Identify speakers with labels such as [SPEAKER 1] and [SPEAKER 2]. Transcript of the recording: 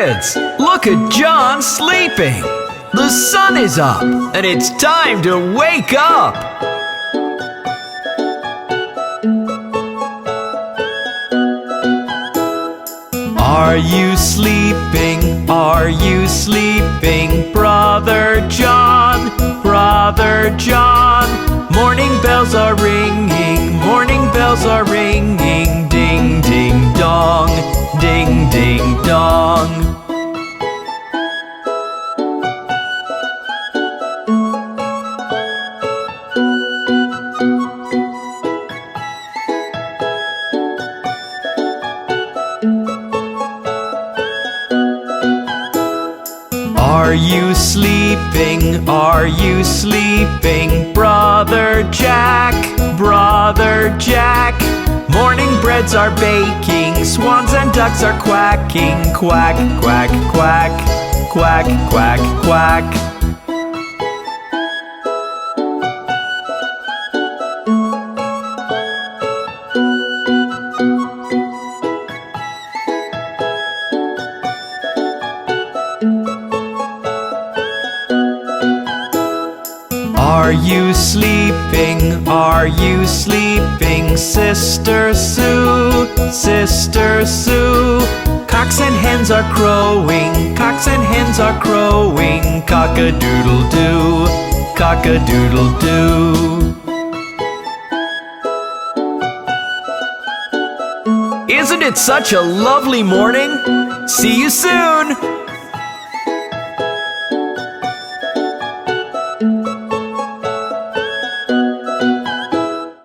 [SPEAKER 1] kids! Look at John sleeping! The sun is up, and it's time to wake up! Are you sleeping? Are you sleeping? Brother John, Brother John. Morning bells are ringing, morning bells are ringing. Ding, ding, dong, ding, ding, dong. Are you sleeping? Are you sleeping? Brother Jack, Brother Jack. Morning breads are baking, swans and ducks are quacking. Quack, quack, quack, quack, quack, quack. Are you sleeping? Are you sleeping? Sister Sue, Sister Sue. Cocks and hens are crowing, cocks and hens are crowing. Cock-a-doodle-doo, cock-a-doodle-doo. Isn't it such a lovely morning? See you soon!